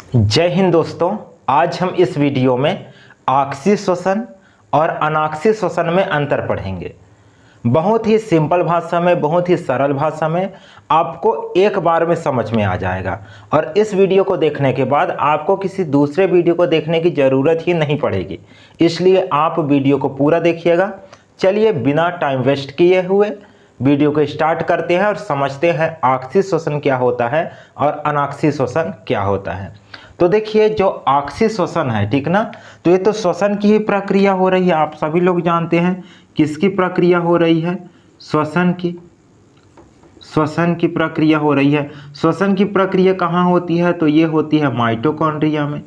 जय हिंद दोस्तों। आज हम इस वीडियो में ऑक्सी श्वसन और अनाक्सी श्वसन में अंतर पढ़ेंगे। बहुत ही सिंपल भाषा में, बहुत ही सरल भाषा में आपको एक बार में समझ में आ जाएगा और इस वीडियो को देखने के बाद आपको किसी दूसरे वीडियो को देखने की ज़रूरत ही नहीं पड़ेगी। इसलिए आप वीडियो को पूरा देखिएगा। चलिए बिना टाइम वेस्ट किए हुए वीडियो को स्टार्ट करते हैं और समझते हैं ऑक्सी श्वसन क्या होता है और अनाक्सी श्वसन क्या होता है। तो देखिए, जो ऑक्सी श्वसन है, ठीक ना, तो ये तो श्वसन की ही प्रक्रिया हो रही है। आप सभी लोग जानते हैं किसकी प्रक्रिया हो रही है? श्वसन की प्रक्रिया हो रही है। श्वसन की प्रक्रिया कहाँ होती है? तो ये होती है माइटोकॉन्ड्रिया में।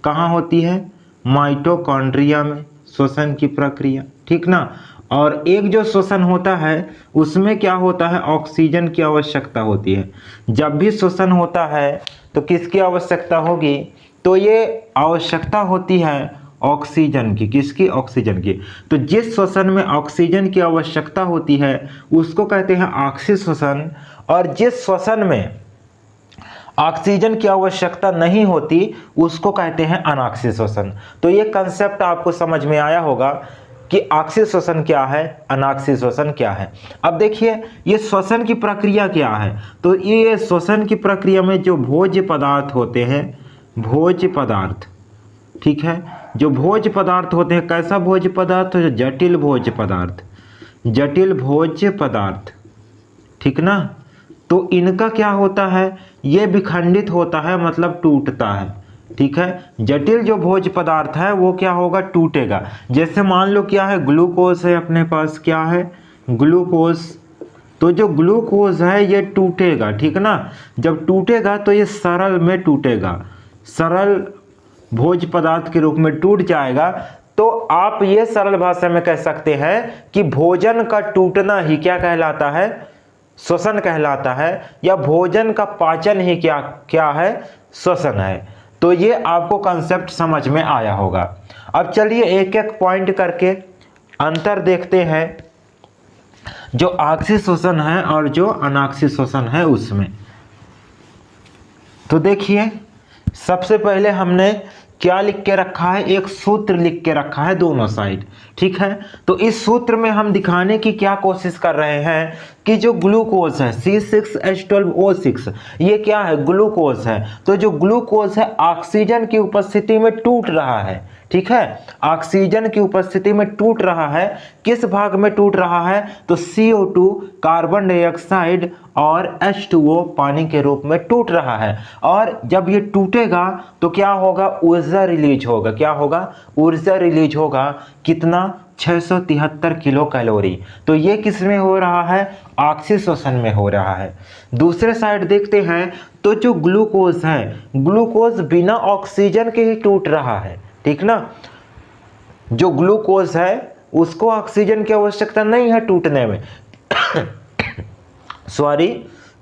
कहाँ होती है? माइटोकॉन्ड्रिया में श्वसन की प्रक्रिया, ठीक ना। और एक जो श्वसन होता है उसमें क्या होता है? ऑक्सीजन की आवश्यकता होती है। जब भी श्वसन होता है तो किसकी आवश्यकता होगी? तो ये आवश्यकता होती है ऑक्सीजन की। किसकी? ऑक्सीजन की। तो जिस श्वसन में ऑक्सीजन की आवश्यकता होती है उसको कहते हैं ऑक्सी श्वसन, और जिस श्वसन में ऑक्सीजन की आवश्यकता नहीं होती उसको कहते हैं अनाक्सी श्वसन। तो ये कंसेप्ट आपको समझ में आया होगा कि ऑक्सी श्वसन क्या है, अनाक्सी श्वसन क्या है। अब देखिए, ये श्वसन की प्रक्रिया क्या है? तो ये श्वसन की प्रक्रिया में जो भोज्य पदार्थ होते हैं, भोज्य पदार्थ, ठीक है, जो भोज्य पदार्थ होते हैं, कैसा भोज्य पदार्थ? जो जटिल भोज्य पदार्थ, जटिल भोज्य पदार्थ, ठीक ना। तो इनका क्या होता है? ये विखंडित होता है, मतलब टूटता है, ठीक है। जटिल जो भोज्य पदार्थ है वो क्या होगा? टूटेगा। जैसे मान लो क्या है? ग्लूकोज है अपने पास। क्या है? ग्लूकोज। तो जो ग्लूकोज है ये टूटेगा, ठीक ना। जब टूटेगा तो ये सरल में टूटेगा, सरल भोज्य पदार्थ के रूप में टूट जाएगा। तो आप ये सरल भाषा में कह सकते हैं कि भोजन का टूटना ही क्या कहलाता है? श्वसन कहलाता है, या भोजन का पाचन ही क्या है? श्वसन है। तो ये आपको कंसेप्ट समझ में आया होगा। अब चलिए एक एक पॉइंट करके अंतर देखते हैं जो ऑक्सी श्वसन है और जो अनाक्सी श्वसन है उसमें। तो देखिए, सबसे पहले हमने क्या लिख के रखा है? एक सूत्र लिख के रखा है दोनों साइड, ठीक है। तो इस सूत्र में हम दिखाने की क्या कोशिश कर रहे हैं कि जो ग्लूकोज है C6H12O6, ये क्या है? ग्लूकोज है। तो जो ग्लूकोज है ऑक्सीजन की उपस्थिति में टूट रहा है, ठीक है। ऑक्सीजन की उपस्थिति में टूट रहा है। किस भाग में टूट रहा है? तो CO2 कार्बन डाइऑक्साइड और H2O पानी के रूप में टूट रहा है। और जब ये टूटेगा तो क्या होगा? ऊर्जा रिलीज होगा। क्या होगा? ऊर्जा रिलीज होगा। कितना? 673 किलो कैलोरी। तो ये किस में हो रहा है? ऑक्सी श्वसन में हो रहा है। दूसरे साइड देखते हैं तो जो ग्लूकोज है, ग्लूकोज बिना ऑक्सीजन के ही टूट रहा है, ठीक ना। जो ग्लूकोज है उसको ऑक्सीजन की आवश्यकता नहीं है टूटने में सॉरी,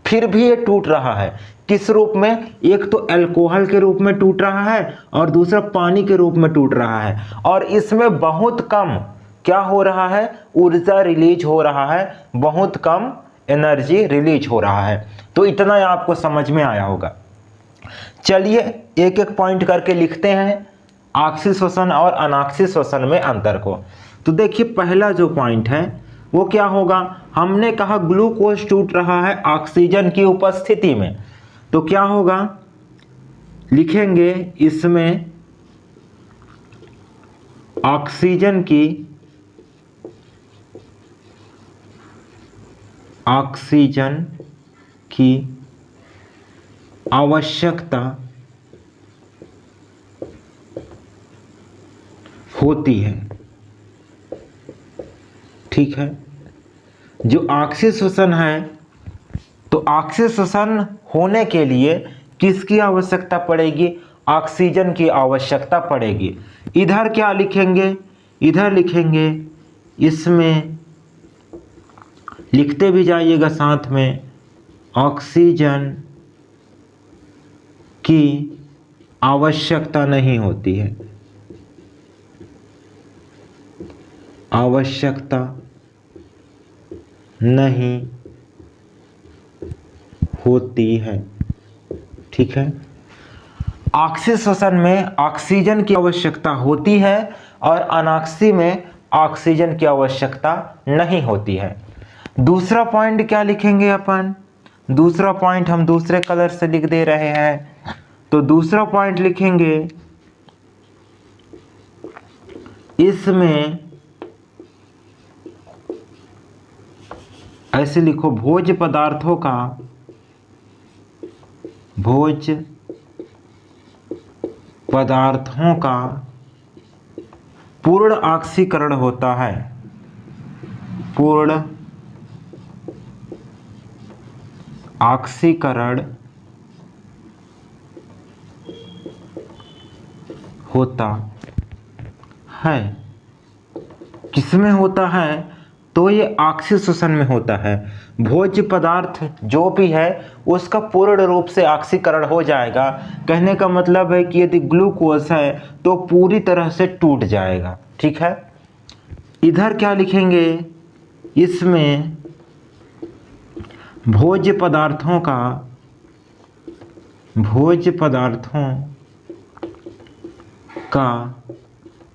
फिर भी ये टूट रहा है। किस रूप में? एक तो अल्कोहल के रूप में टूट रहा है और दूसरा पानी के रूप में टूट रहा है। और इसमें बहुत कम क्या हो रहा है? ऊर्जा रिलीज हो रहा है, बहुत कम एनर्जी रिलीज हो रहा है। तो इतना आपको समझ में आया होगा। चलिए एक एक पॉइंट करके लिखते हैं ऑक्सी श्वसन और अनाक्सी श्वसन में अंतर को। तो देखिए, पहला जो पॉइंट है वो क्या होगा? हमने कहा ग्लूकोज टूट रहा है ऑक्सीजन की उपस्थिति में। तो क्या होगा? लिखेंगे इसमें ऑक्सीजन की आवश्यकता होती है, ठीक है। जो ऑक्सी श्वसन है, तो ऑक्सी श्वसन होने के लिए किसकी आवश्यकता पड़ेगी? ऑक्सीजन की आवश्यकता पड़ेगी। इधर क्या लिखेंगे? इधर लिखेंगे, इसमें लिखते भी जाइएगा साथ में, ऑक्सीजन की आवश्यकता नहीं होती है, आवश्यकता नहीं होती है, ठीक है। ऑक्सी श्वसन में ऑक्सीजन की आवश्यकता होती है और अनाक्सी में ऑक्सीजन की आवश्यकता नहीं होती है। दूसरा पॉइंट क्या लिखेंगे अपन? दूसरा पॉइंट हम दूसरे कलर से लिख दे रहे हैं। तो दूसरा पॉइंट लिखेंगे, इसमें ऐसे लिखो, भोज्य पदार्थों का पूर्ण ऑक्सीकरण होता है। पूर्ण ऑक्सीकरण होता है। किसमें होता है? तो ये ऑक्सी श्वसन में होता है। भोज्य पदार्थ जो भी है उसका पूर्ण रूप से ऑक्सीकरण हो जाएगा। कहने का मतलब है कि यदि ग्लूकोज है तो पूरी तरह से टूट जाएगा। ठीक है, इधर क्या लिखेंगे? इसमें भोज्य पदार्थों का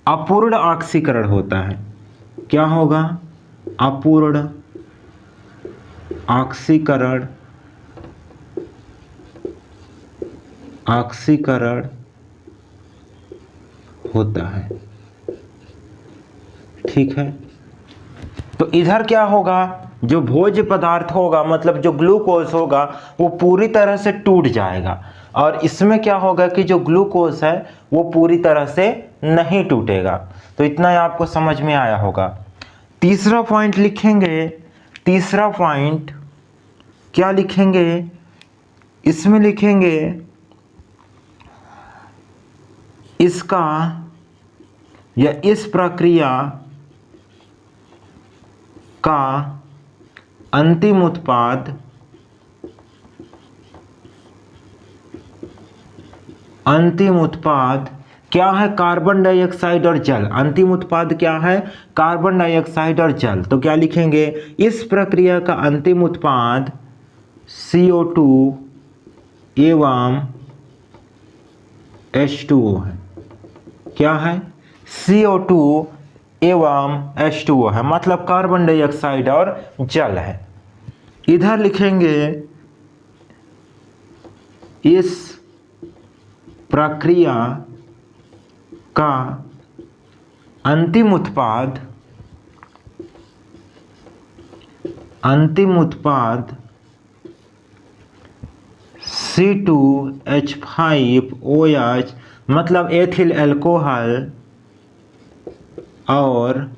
अपूर्ण ऑक्सीकरण होता है। क्या होगा? अपूर्ण ऑक्सीकरण होता है। ठीक है, तो इधर क्या होगा? जो भोज्य पदार्थ होगा, मतलब जो ग्लूकोज होगा, वो पूरी तरह से टूट जाएगा। और इसमें क्या होगा कि जो ग्लूकोज है वो पूरी तरह से नहीं टूटेगा। तो इतना ही आपको समझ में आया होगा। तीसरा पॉइंट लिखेंगे। तीसरा पॉइंट क्या लिखेंगे? इसमें लिखेंगे, इसका या इस प्रक्रिया का अंतिम उत्पाद क्या है? कार्बन डाइऑक्साइड और जल। अंतिम उत्पाद क्या है? कार्बन डाइऑक्साइड और जल। तो क्या लिखेंगे? इस प्रक्रिया का अंतिम उत्पाद CO2 एवं H2O है। क्या है? CO2 एवं H2O है, मतलब कार्बन डाइऑक्साइड और जल है। इधर लिखेंगे, इस प्रक्रिया का अंतिम उत्पाद C2H5OH, मतलब एथिल अल्कोहल और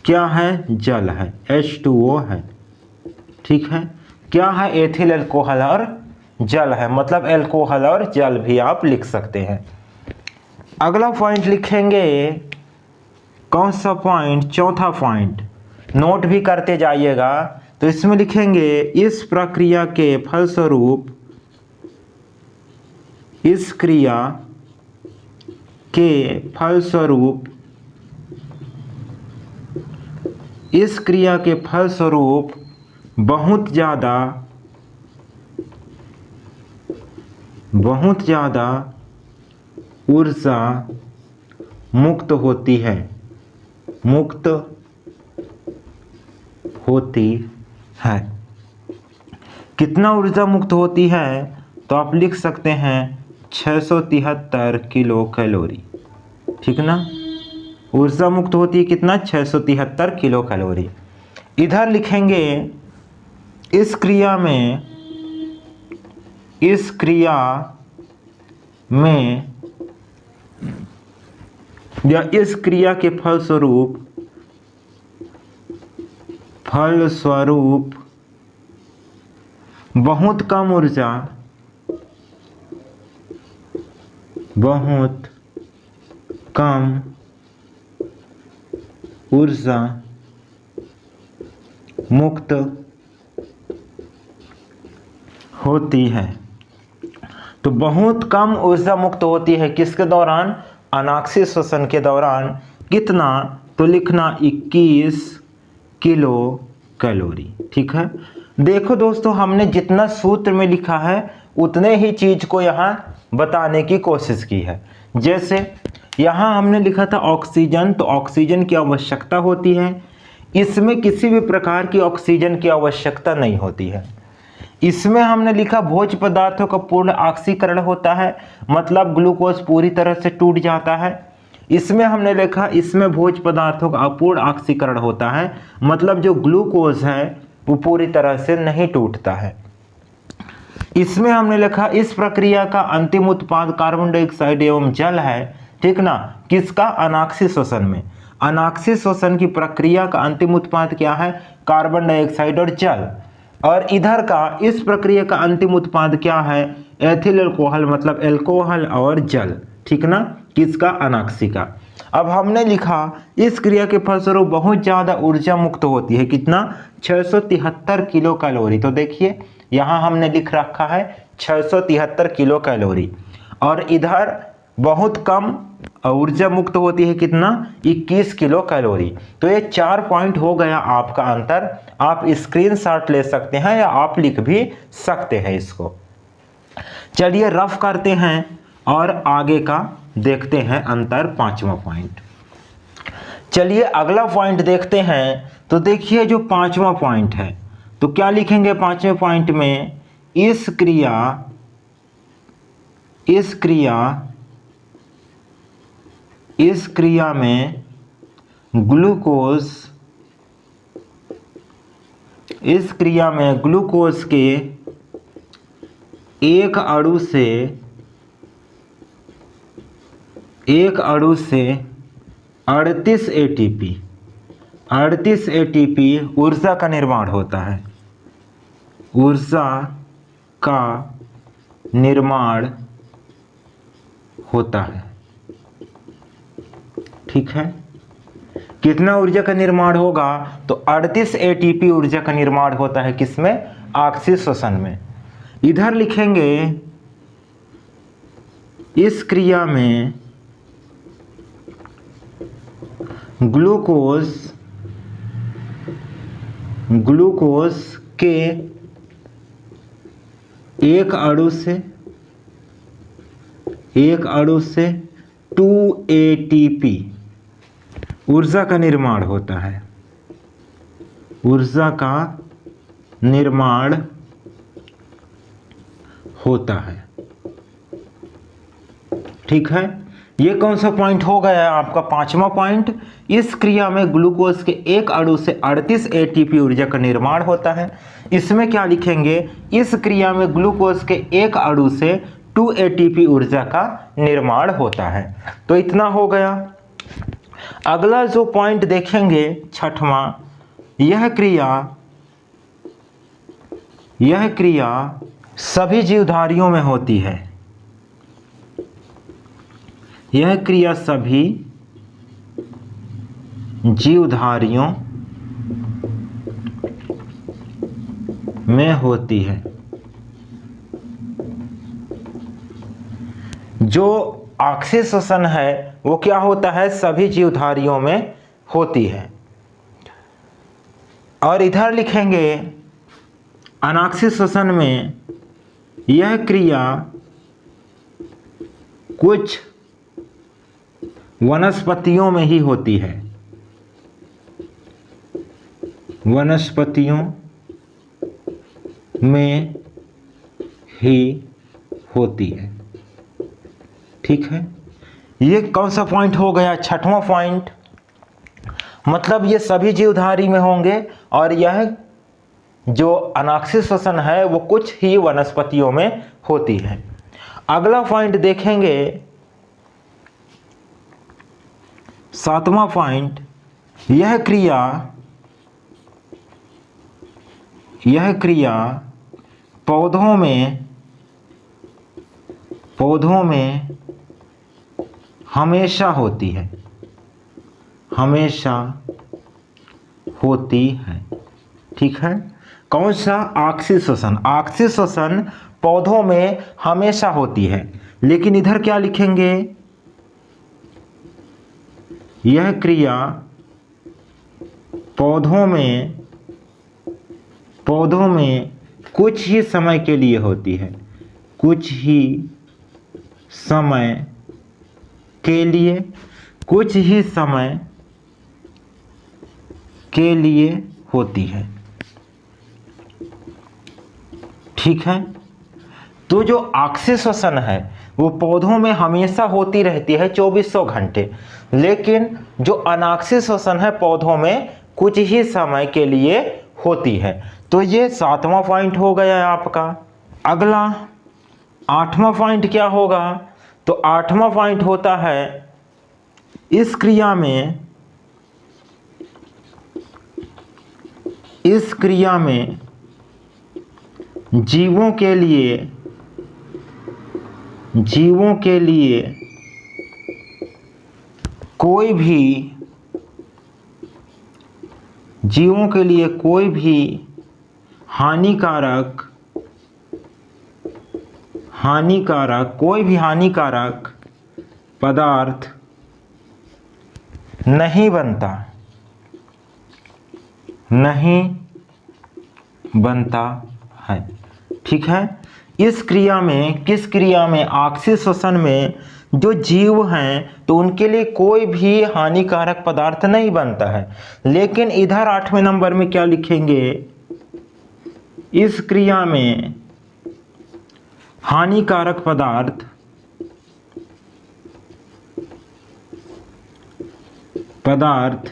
क्या है? जल है, H2O है। ठीक है, क्या है? एथिल अल्कोहल और जल है, मतलब अल्कोहल और जल भी आप लिख सकते हैं। अगला पॉइंट लिखेंगे, कौन सा पॉइंट? चौथा पॉइंट, नोट भी करते जाइएगा। तो इसमें लिखेंगे, इस प्रक्रिया के फलस्वरूप, इस क्रिया के फलस्वरूप बहुत ज़्यादा ऊर्जा मुक्त होती है। कितना ऊर्जा मुक्त होती है? तो आप लिख सकते हैं 673 किलो कैलोरी। ठीक ना, ऊर्जा मुक्त होती है कितना? 673 किलो कैलोरी। इधर लिखेंगे, इस क्रिया या इस क्रिया के फलस्वरूप बहुत कम ऊर्जा मुक्त होती है। तो बहुत कम ऊर्जा मुक्त होती है किसके दौरान? अनाक्सी श्वसन के दौरान। कितना? तो लिखना 21 किलो कैलोरी। ठीक है, देखो दोस्तों, हमने जितना सूत्र में लिखा है उतने ही चीज को यहाँ बताने की कोशिश की है। जैसे यहाँ हमने लिखा था ऑक्सीजन, तो ऑक्सीजन की आवश्यकता होती है, इसमें किसी भी प्रकार की ऑक्सीजन की आवश्यकता नहीं होती है। इसमें हमने लिखा भोज्य पदार्थों का पूर्ण ऑक्सीकरण होता है, मतलब ग्लूकोज पूरी तरह से टूट जाता है। इसमें हमने लिखा इसमें भोज्य पदार्थों का अपूर्ण ऑक्सीकरण होता है, मतलब जो ग्लूकोज है वो पूरी तरह से नहीं टूटता है। इसमें हमने लिखा इस प्रक्रिया का अंतिम उत्पाद कार्बन डाइऑक्साइड एवं जल है, ठीक ना, किसका, अनाक्षी श्वसन में। अनाक्षी श्वसन की प्रक्रिया का अंतिम उत्पाद क्या है, कार्बन डाइऑक्साइड और जल। और इधर का इस प्रक्रिया का अंतिम उत्पाद क्या है, एथिल अल्कोहल, मतलब अल्कोहल और जल, ठीक ना, किसका, अनाक्षी का। अब हमने लिखा इस क्रिया के फलस्वरूप बहुत ज़्यादा ऊर्जा मुक्त होती है, कितना, 673 किलो कैलोरी। तो देखिए यहाँ हमने लिख रखा है 673 किलो कैलोरी, और इधर बहुत कम ऊर्जा मुक्त होती है, कितना, 21 किलो कैलोरी। तो ये 4 पॉइंट हो गया आपका अंतर। आप स्क्रीनशॉट ले सकते हैं या आप लिख भी सकते हैं इसको। चलिए रफ करते हैं और आगे का देखते हैं अंतर, 5वां पॉइंट। चलिए अगला पॉइंट देखते हैं। तो देखिए जो 5वां पॉइंट है, तो क्या लिखेंगे 5वें पॉइंट में, इस क्रिया में ग्लूकोज के एक अणु से 38 एटीपी ऊर्जा का निर्माण होता है, ठीक है। कितना ऊर्जा का निर्माण होगा, तो 38 एटीपी ऊर्जा का निर्माण होता है, किसमें, ऑक्सी श्वसन में। इधर लिखेंगे इस क्रिया में ग्लूकोज के एक अणु से 2 एटीपी ऊर्जा का निर्माण होता है, ठीक है। ये कौन सा पॉइंट हो गया आपका, 5वां पॉइंट। इस क्रिया में ग्लूकोज के एक अणु से 38 एटीपी ऊर्जा का निर्माण होता है। इसमें क्या लिखेंगे, इस क्रिया में ग्लूकोज के एक अणु से 2 एटीपी ऊर्जा का निर्माण होता है। तो इतना हो गया। अगला जो पॉइंट देखेंगे 6वां, यह क्रिया सभी जीवधारियों में होती है। यह क्रिया सभी जीवधारियों में होती है। जो ऑक्सी श्वसन है वो क्या होता है, सभी जीवधारियों में होती है। और इधर लिखेंगे अनाक्षी श्वसन में यह क्रिया कुछ वनस्पतियों में ही होती है, वनस्पतियों में ही होती है, ठीक है। ये कौन सा पॉइंट हो गया, 6वां पॉइंट। मतलब ये सभी जीवधारी में होंगे और यह जो अनाक्षी श्वसन है वो कुछ ही वनस्पतियों में होती है। अगला पॉइंट देखेंगे 7वां पॉइंट। यह क्रिया पौधों में हमेशा होती है, ठीक है। कौन सा, ऑक्सी श्वसन। ऑक्सी श्वसन पौधों में हमेशा होती है। लेकिन इधर क्या लिखेंगे, यह क्रिया पौधों में कुछ ही समय के लिए होती है, कुछ ही समय के लिए, कुछ ही समय के लिए होती है। ठीक है, तो जो ऑक्सीश्वसन है वो पौधों में हमेशा होती रहती है 2400 घंटे, लेकिन जो अनाक्षी श्वसन है पौधों में कुछ ही समय के लिए होती है। तो ये 7वां पॉइंट हो गया आपका। अगला 8वां पॉइंट क्या होगा? तो 8वां पॉइंट होता है इस क्रिया में जीवों के लिए कोई भी हानिकारक पदार्थ नहीं बनता है। ठीक है, इस क्रिया में, किस क्रिया में? ऑक्सीश्वसन में जो जीव हैं तो उनके लिए कोई भी हानिकारक पदार्थ नहीं बनता है। लेकिन इधर 8वें नंबर में क्या लिखेंगे? इस क्रिया में हानिकारक पदार्थ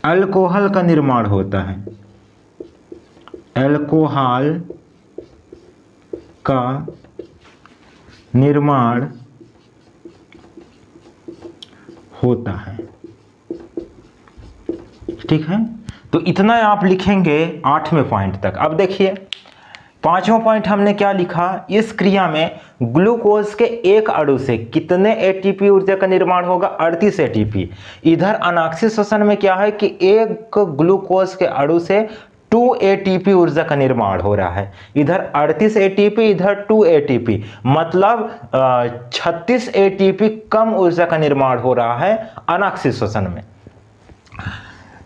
अल्कोहल का निर्माण होता है। अल्कोहल का निर्माण होता है। ठीक है, तो इतना आप लिखेंगे 8वें पॉइंट तक। अब देखिए 5वां पॉइंट हमने क्या लिखा? इस क्रिया में ग्लूकोज के एक अणु से कितने एटीपी ऊर्जा का निर्माण होगा? 38 एटीपी। इधर अनाक्षी श्वसन में क्या है कि एक ग्लूकोज के अणु से 2 एटीपी ऊर्जा का निर्माण हो रहा है। इधर 38 एटीपी, इधर 2 एटीपी, मतलब 36 एटीपी कम ऊर्जा का निर्माण हो रहा है अनाक्षी श्वसन में।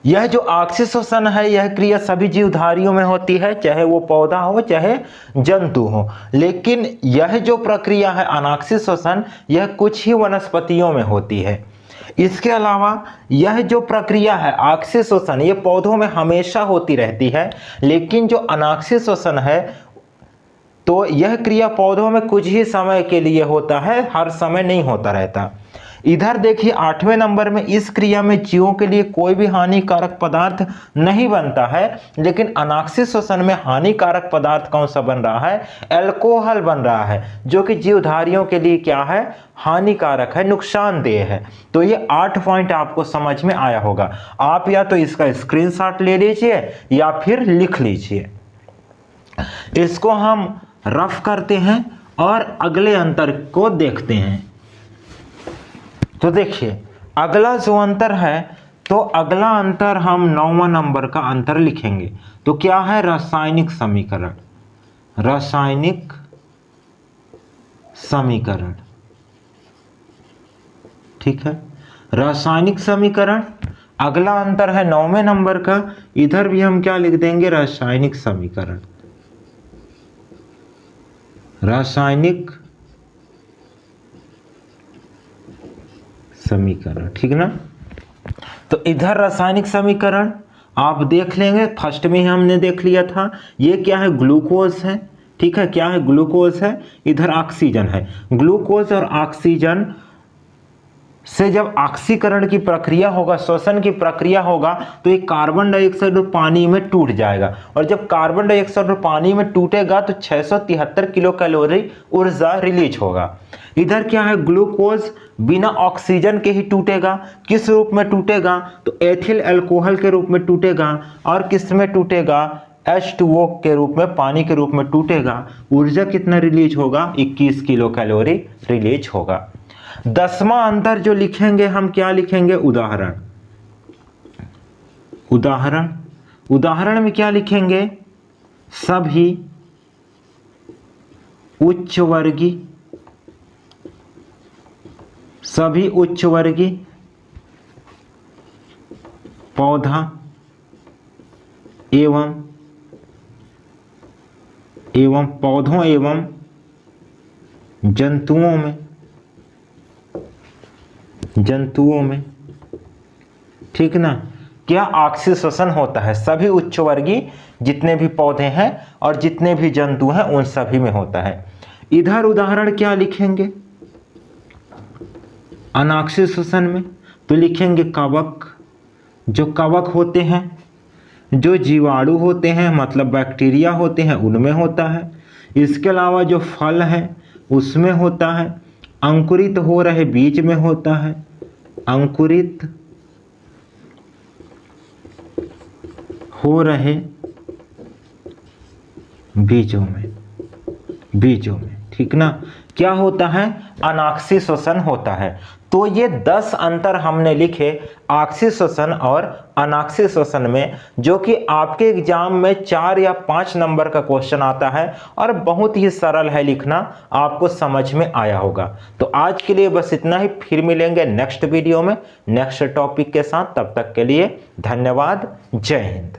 यह जो ऑक्सीश्वसन है यह क्रिया सभी जीवधारियों में होती है, चाहे वो पौधा हो चाहे जंतु हो। लेकिन यह जो प्रक्रिया है अनाक्षी श्वसन, यह कुछ ही वनस्पतियों में होती है। इसके अलावा यह जो प्रक्रिया है ऑक्सी श्वसन, ये पौधों में हमेशा होती रहती है। लेकिन जो अनाक्षी श्वसन है तो यह क्रिया पौधों में कुछ ही समय के लिए होता है, हर समय नहीं होता रहता। इधर देखिए 8वें नंबर में इस क्रिया में जीवों के लिए कोई भी हानिकारक पदार्थ नहीं बनता है। लेकिन अनाक्षी श्वसन में हानिकारक पदार्थ कौन सा बन रहा है? अल्कोहल बन रहा है, जो कि जीवधारियों के लिए क्या है? हानिकारक है, नुकसानदेह है। तो ये 8 पॉइंट आपको समझ में आया होगा। आप या तो इसका स्क्रीनशॉट ले लीजिए या फिर लिख लीजिए। इसको हम रफ करते हैं और अगले अंतर को देखते हैं। तो देखिए अगला जो अंतर है, तो अगला अंतर हम 9वां नंबर का अंतर लिखेंगे। तो क्या है? रासायनिक समीकरण। रासायनिक समीकरण, ठीक है, रासायनिक समीकरण अगला अंतर है 9वें नंबर का। इधर भी हम क्या लिख देंगे? रासायनिक समीकरण। रासायनिक समीकरण, ठीक ना। तो इधर रासायनिक समीकरण आप देख लेंगे, फर्स्ट में ही हमने देख लिया था। ये क्या है? ग्लूकोज है, ठीक है, क्या है? ग्लूकोज है। इधर ऑक्सीजन है। ग्लूकोज और ऑक्सीजन से जब ऑक्सीकरण की प्रक्रिया होगा, श्वसन की प्रक्रिया होगा, तो एक कार्बन डाइऑक्साइड पानी में टूट जाएगा। और जब कार्बन डाइऑक्साइड पानी में टूटेगा तो 673 किलो कैलोरी ऊर्जा रिलीज होगा। इधर क्या है? ग्लूकोज बिना ऑक्सीजन के ही टूटेगा। किस रूप में टूटेगा? तो एथिल अल्कोहल के रूप में टूटेगा। और किस में टूटेगा? H2O के रूप में, पानी के रूप में टूटेगा। ऊर्जा कितना रिलीज होगा? 21 किलो कैलोरी रिलीज होगा। 10वां अंतर जो लिखेंगे हम, क्या लिखेंगे? उदाहरण। उदाहरण, उदाहरण में क्या लिखेंगे? सभी उच्च वर्गीय पौधा एवं पौधों एवं जंतुओं में, ठीक ना, क्या ऑक्सीश्वसन होता है? सभी उच्च वर्गीय जितने भी पौधे हैं और जितने भी जंतु हैं उन सभी में होता है। इधर उदाहरण क्या लिखेंगे अनॉक्सीश्वसन में? तो लिखेंगे कवक। जो कवक होते हैं, जो जीवाणु होते हैं मतलब बैक्टीरिया होते हैं उनमें होता है। इसके अलावा जो फल है उसमें होता है। अंकुरित हो रहे बीज में होता है। अंकुरित हो रहे बीजों में, ठीक ना, क्या होता है? अनॉक्सीश्वसन होता है। तो ये 10 अंतर हमने लिखे ऑक्सीश्वसन और अनॉक्सीश्वसन में, जो कि आपके एग्जाम में 4 या 5 नंबर का क्वेश्चन आता है और बहुत ही सरल है लिखना, आपको समझ में आया होगा। तो आज के लिए बस इतना ही, फिर मिलेंगे नेक्स्ट वीडियो में नेक्स्ट टॉपिक के साथ। तब तक के लिए धन्यवाद। जय हिंद।